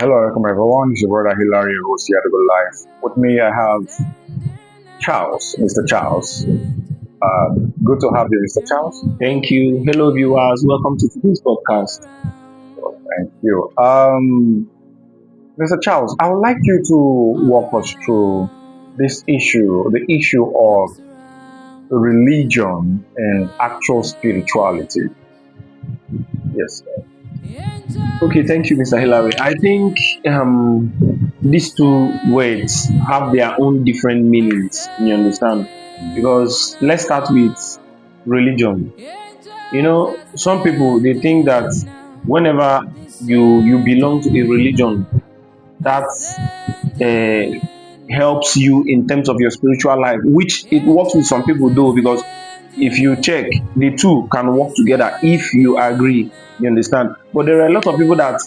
Hello, welcome everyone. It's your brother Hilary, host here to Go Live. With me, I have Charles, Mr. Charles. Good to have you, Mr. Charles. Thank you. Hello, viewers. Welcome to today's podcast. Thank you. Mr. Charles, I would like you to walk us through the issue of religion and actual spirituality. Yes. Okay, thank you, Mr. Hillary. I think these two words have their own different meanings. You understand? Because let's start with religion. Some people they think that whenever you belong to a religion, that helps you in terms of your spiritual life, which it works with some people though, because if you check, the two can work together if you agree. You understand? But there are a lot of people that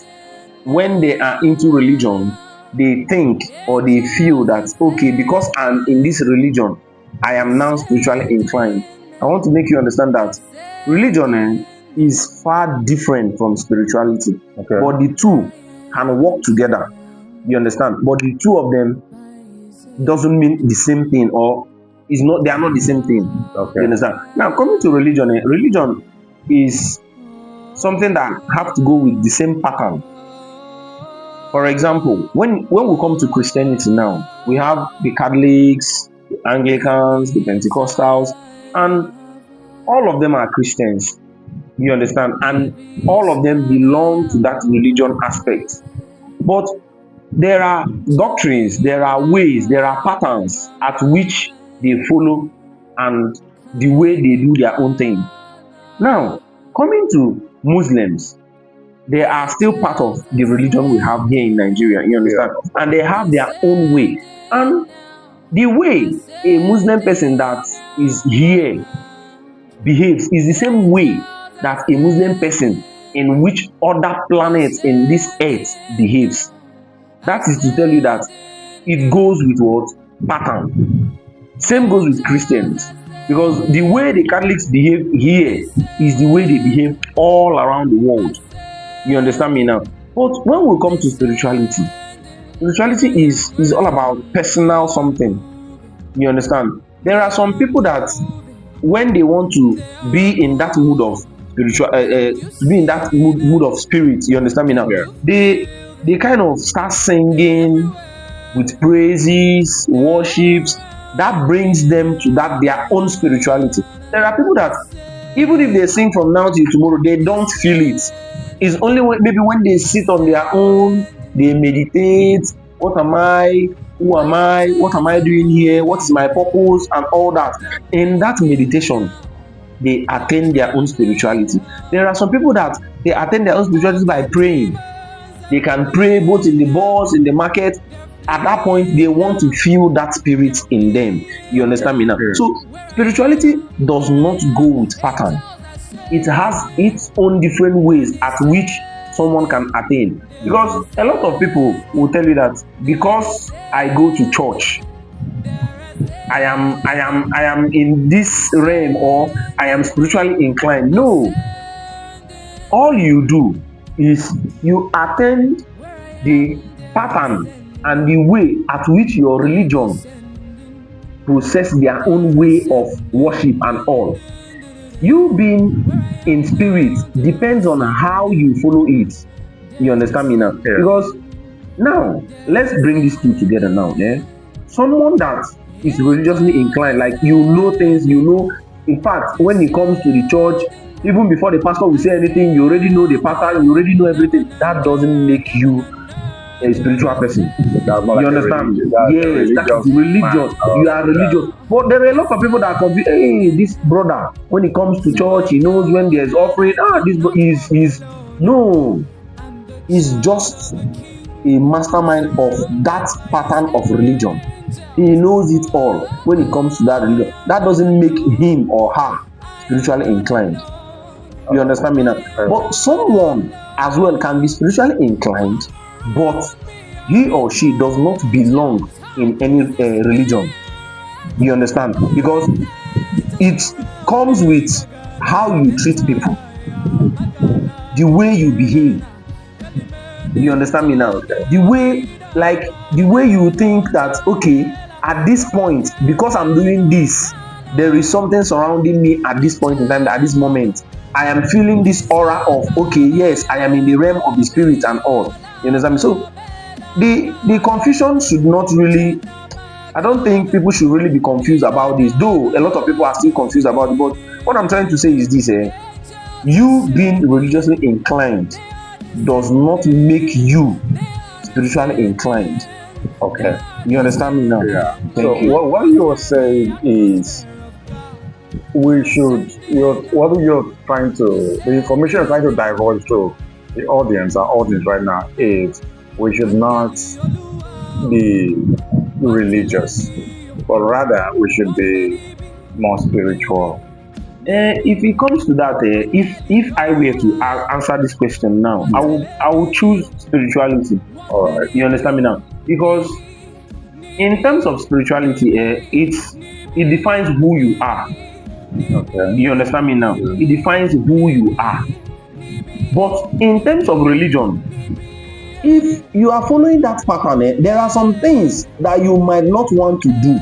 when they are into religion, they think or they feel that okay, because I'm in this religion, I am now spiritually inclined. I want to make you understand that religion is far different from spirituality. Okay. But the two can work together. You understand? But the two of them doesn't mean the same thing, or is not, they are not the same thing. Okay. You understand? Now coming to religion, religion is something that have to go with the same pattern. For example, when we come to Christianity now, we have the Catholics, the Anglicans, the Pentecostals, and all of them are Christians. You understand? And all of them belong to that religion aspect. But there are doctrines, there are ways, there are patterns at which they follow and the way they do their own thing. Now, coming to Muslims, they are still part of the religion we have here in Nigeria, you understand? And they have their own way. And the way a Muslim person that is here behaves is the same way that a Muslim person in which other planets in this earth behaves. That is to tell you that it goes with what? Pattern. Same goes with Christians. Because the way the Catholics behave here is the way they behave all around the world. You understand me now? But when we come to spirituality, spirituality is all about personal something. You understand? There are some people that when they want to be in that mood of spiritual, be in that mood of spirit, you understand me now? Yeah. They kind of start singing with praises, worships. That brings them to that their own spirituality. There are people that even if they sing from now till tomorrow, they don't feel it. It's only maybe when they sit on their own, they meditate. What am I? Who am I? What am I doing here? What is my purpose? And all that. In that meditation, they attain their own spirituality. There are some people that they attain their own spirituality by praying. They can pray both in the bus, in the market. At that point, they want to feel that spirit in them. You understand me now? Yeah. So, spirituality does not go with pattern. It has its own different ways at which someone can attain. Because a lot of people will tell you that because I go to church, I am in this realm, or I am spiritually inclined. No. All you do is you attend the pattern and the way at which your religion process their own way of worship and all. You being in spirit depends on how you follow it. You understand me now? Yeah. Because now let's bring these two together now. Someone that is religiously inclined, like you know things, in fact, when it comes to the church, even before the pastor will say anything, you already know the pattern, you already know everything. That doesn't make you a spiritual person. You understand? Yes, that is religious. You are religious. But there are a lot of people that confuse. Hey, this brother, when it comes to church, he knows when there's offering. This is no. He's just a mastermind of that pattern of religion. He knows it all when it comes to that religion. That doesn't make him or her spiritually inclined. You understand me now? But someone as well can be spiritually inclined, but he or she does not belong in any religion. You understand? Because it comes with how you treat people, the way you behave. You understand me now? Okay. The way you think that, okay, at this point, because I'm doing this, there is something surrounding me at this point in time, at this moment. I am feeling this aura of, okay, yes, I am in the realm of the spirit and all. You understand me? So the confusion should not really, I don't think people should really be confused about this, though a lot of people are still confused about it. But what I'm trying to say is this: you being religiously inclined does not make you spiritually inclined. Okay. You understand me now? Yeah. Thank So you. what you're saying is we should, what you're trying to, the information you're trying to divulge to the audience, our audience right now, is we should not be religious, but rather we should be more spiritual. If it comes to that, if I were to answer this question now, I would choose spirituality. All right. You understand me now? Because in terms of spirituality, it defines who you are. Okay. You understand me now? It defines who you are. But in terms of religion, if you are following that pattern, there are some things that you might not want to do,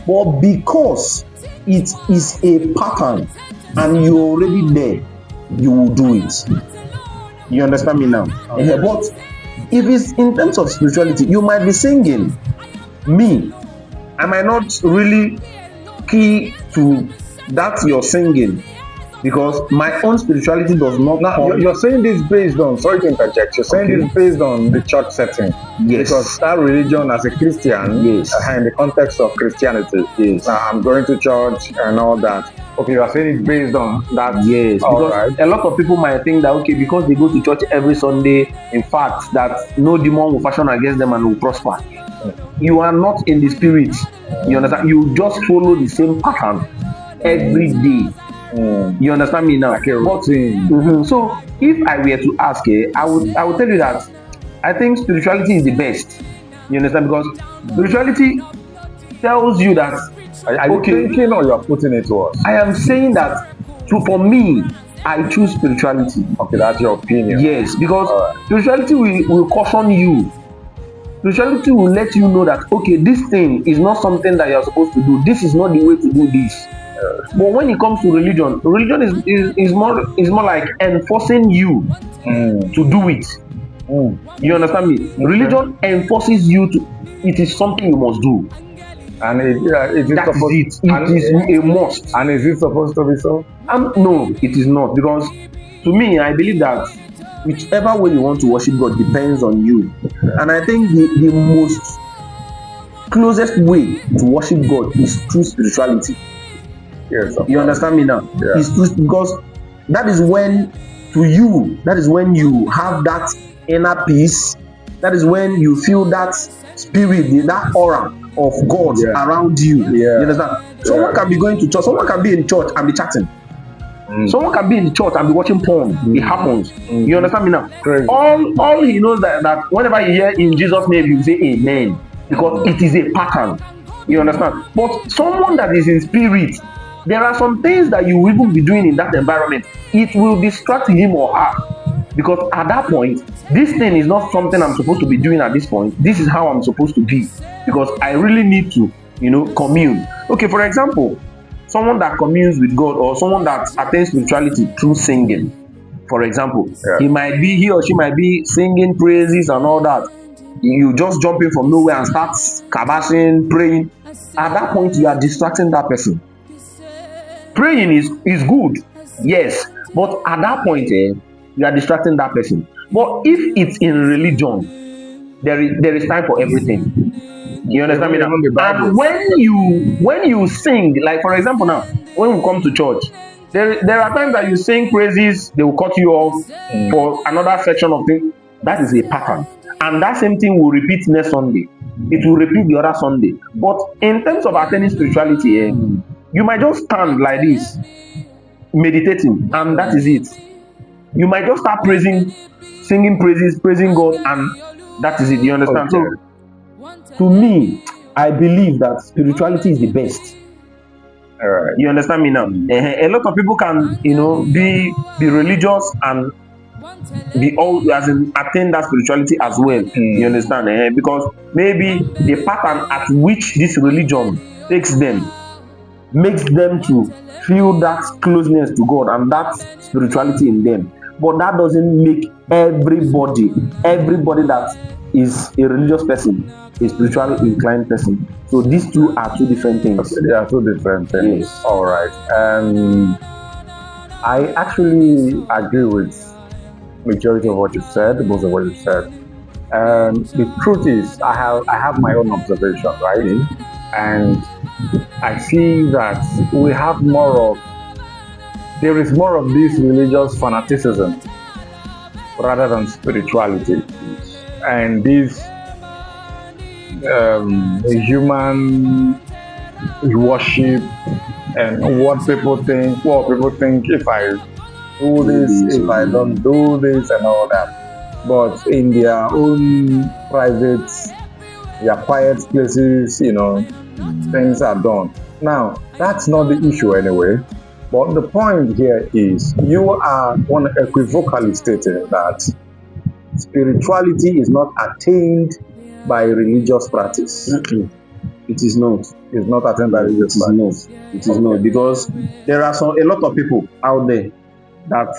but because it is a pattern and you're already there, you will do it. You understand me now? Okay. But if it's in terms of spirituality, you might be singing. Me, I might not really key to that you're singing, because my own spirituality does not Now, come. you're saying this based on, sorry to interject, you're saying Okay. this based on the church setting. Yes. Because that religion as a Christian, Yes. in the context of Christianity, Yes. I'm going to church and all that. Okay, you're saying it based on that. Yes, All because right. a lot of people might think that, okay, because they go to church every Sunday, in fact, that no demon will fashion against them and will prosper. You are not in the spirit. You understand? You just follow the same pattern every day. You understand me now? Like a But routine. so if I were to ask, I would tell you that I think spirituality is the best. You understand? Because spirituality tells you that, Are you thinking or you're putting it to us? I am saying that for me, I choose spirituality. Okay, that's your opinion. Yes, because Alright. spirituality will caution you. Spirituality will let you know that, okay, this thing is not something that you're supposed to do. This is not the way to do this. But when it comes to religion is more like enforcing you to do it. You understand me? Okay. Religion enforces you to. It is something you must do. And is it That supposed? is it. It is a must. And is it supposed to be so? No, it is not, because to me, I believe that whichever way you want to worship God depends on you. And I think the most closest way to worship God is through spirituality. Yes. You understand me now? Yeah. It's through, because that is when you have that inner peace. That is when you feel that spirit, that aura of God around you. Yeah. You understand? Someone can be going to church, someone can be in church and be chatting. Someone can be in the church and be watching porn. It happens. You understand me now? Crazy. All he knows that whenever you hear in Jesus' name, you say amen, because it is a pattern. You understand? But someone that is in spirit, there are some things that you will even be doing in that environment. It will distract him or her, because at that point, this thing is not something I'm supposed to be doing at this point. This is how I'm supposed to be, because I really need to, commune. Okay, for example, someone that communes with God, or someone that attains spirituality through singing, for example, he or she might be singing praises and all that. You just jump in from nowhere and start kabashing, praying. At that point, you are distracting that person. Praying is good, yes, but at that point, you are distracting that person. But if it's in religion, there is time for everything. You understand me now? And when you sing, like for example now, when we come to church, there are times that you sing praises, they will cut you off for another section of things. That is a pattern, and that same thing will repeat next Sunday. It will repeat the other Sunday. But in terms of attaining spirituality, you might just stand like this, meditating, and that is it. You might just start singing praises, praising God, and that is it. You understand? Okay. So, to me, I believe that spirituality is the best. All right. You understand me now? A lot of people can, be religious and be all as in attain that spirituality as well. You understand? Because maybe the pattern at which this religion takes them makes them to feel that closeness to God and that spirituality in them. But that doesn't make everybody that is a religious person a spiritually inclined person. So these two are two different things. They are two different things. Yes. All right. I actually agree with majority of what you said, most of what you said. The truth is, I have my own observation, right? And I see that we have there is more of this religious fanaticism rather than spirituality, and this human worship and what people think. What people think if I do this, if I don't do this, and all that. But in their own private, their quiet places, things are done. Now, that's not the issue anyway. But the point here is you are unequivocally stating that spirituality is not attained by religious practice. It is not. It's not attained by religious practice. It is not, because there are a lot of people out there that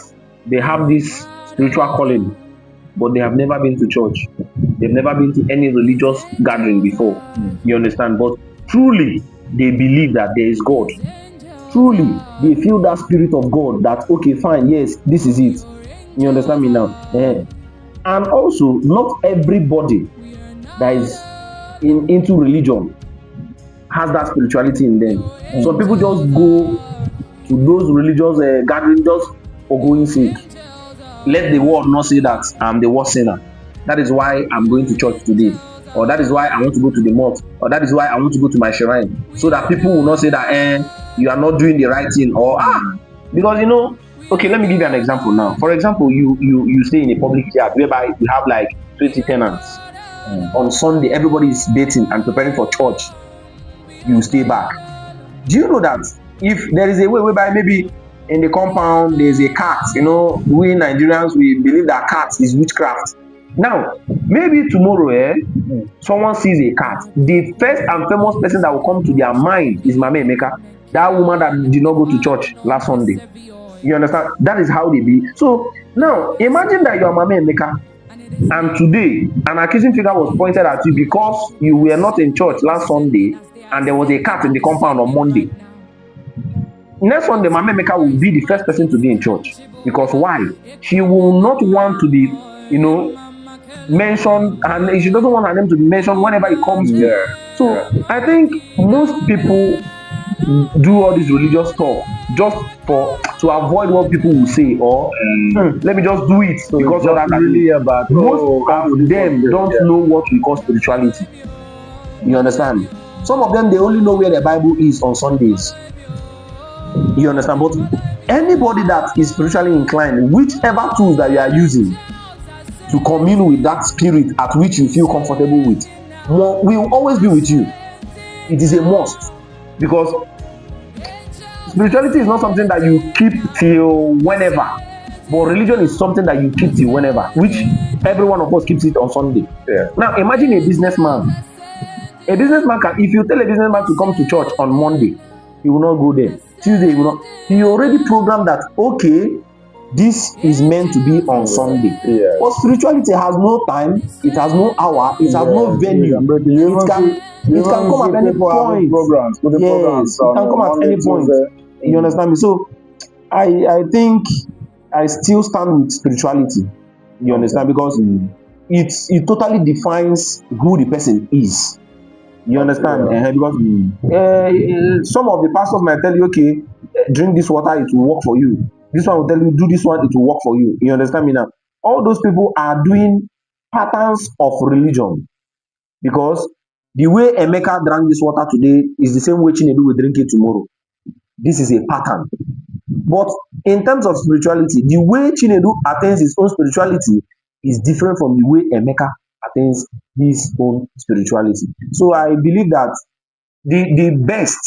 they have this spiritual calling, but they have never been to church. They've never been to any religious gathering before. You understand? But truly, they believe that there is God. Truly, they feel that spirit of God that, okay, fine, yes, this is it. You understand me now? And also, not everybody that is into religion has that spirituality in them. Some people just go to those religious gatherings just for going sake. Let the world not say that I'm the worst sinner. That is why I'm going to church today, or that is why I want to go to the mosque, or that is why I want to go to my shrine, so that people will not say that you are not doing the right thing, or because okay, let me give you an example now. For example, you stay in a public yard whereby you have like 20 tenants. On Sunday, everybody is dating and preparing for church. You stay back. Do you know that if there is a way whereby maybe in the compound there's a cat, we Nigerians, we believe that cat is witchcraft. Now, maybe tomorrow, someone sees a cat. The first and famous person that will come to their mind is Mama Emeka, that woman that did not go to church last Sunday. You understand? That is how they be. So now, imagine that you are Mama Emeka, and today an accusing figure was pointed at you because you were not in church last Sunday, and there was a cat in the compound on Monday. Next Sunday, Mama Emeka will be the first person to be in church. Because why? She will not want to be, mentioned, and she doesn't want her name to be mentioned whenever it comes here. So I think most people do all this religious stuff just to avoid what people will say, or let me just do it So because it's of just that. really about Most of them don't know what we call spirituality. You understand? Some of them, they only know where the Bible is on Sundays. You understand? But anybody that is spiritually inclined, whichever tools that you are using to commune with that spirit at which you feel comfortable with, will always be with you. It is a must, because spirituality is not something that you keep till whenever, but religion is something that you keep till whenever, which every one of us keeps it on Sunday. Now imagine a businessman. A businessman can, if you tell a businessman to come to church on Monday, he will not go there. Tuesday, he will not. He already programmed that, okay, this is meant to be on Sunday. But spirituality has no time, it has no hour, it has no venue. It can come at any point. Programs, Yes, it can come at any point. You understand me? So I think I still stand with spirituality. You understand? Because it totally defines who the person is. You understand? Because some of the pastors might tell you, okay, drink this water, it will work for you. This one will tell you, do this one, it will work for you. You understand me now? All those people are doing patterns of religion, because the way Emeka drank this water today is the same way Chinedu will drink it tomorrow. This is a pattern. But in terms of spirituality, the way Chinedu attains his own spirituality is different from the way Emeka attains his own spirituality. So I believe that the best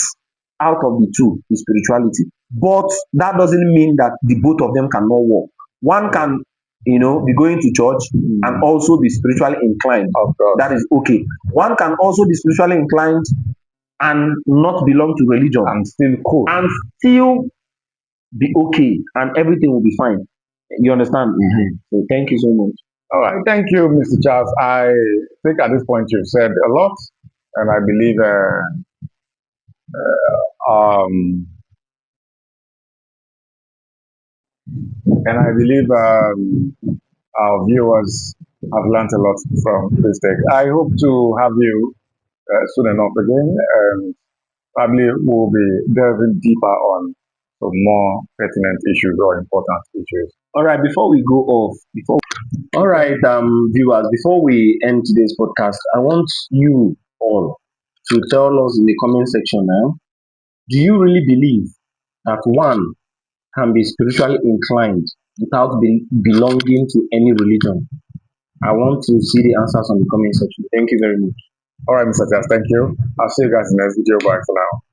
out of the two is spirituality. But that doesn't mean that the both of them cannot work. One can be going to church and also be spiritually inclined. Of course. That is okay. One can also be spiritually inclined and not belong to religion I'm still cool. and still be okay, and everything will be fine. You understand? So thank you so much. All right. Thank you, Mr. Charles. I think at this point you've said a lot, and I believe um, our viewers have learned a lot from this take. I hope to have you soon enough again, and probably we'll be delving deeper on some more pertinent issues or important issues. All right, before we go off, all right, viewers, before we end today's podcast, I want you all to tell us in the comment section now, do you really believe that one can be spiritually inclined without belonging to any religion? I want to see the answers on the comment section. Thank you very much. All right, Mr. Charles, thank you. I'll see you guys in the next video. Bye for now.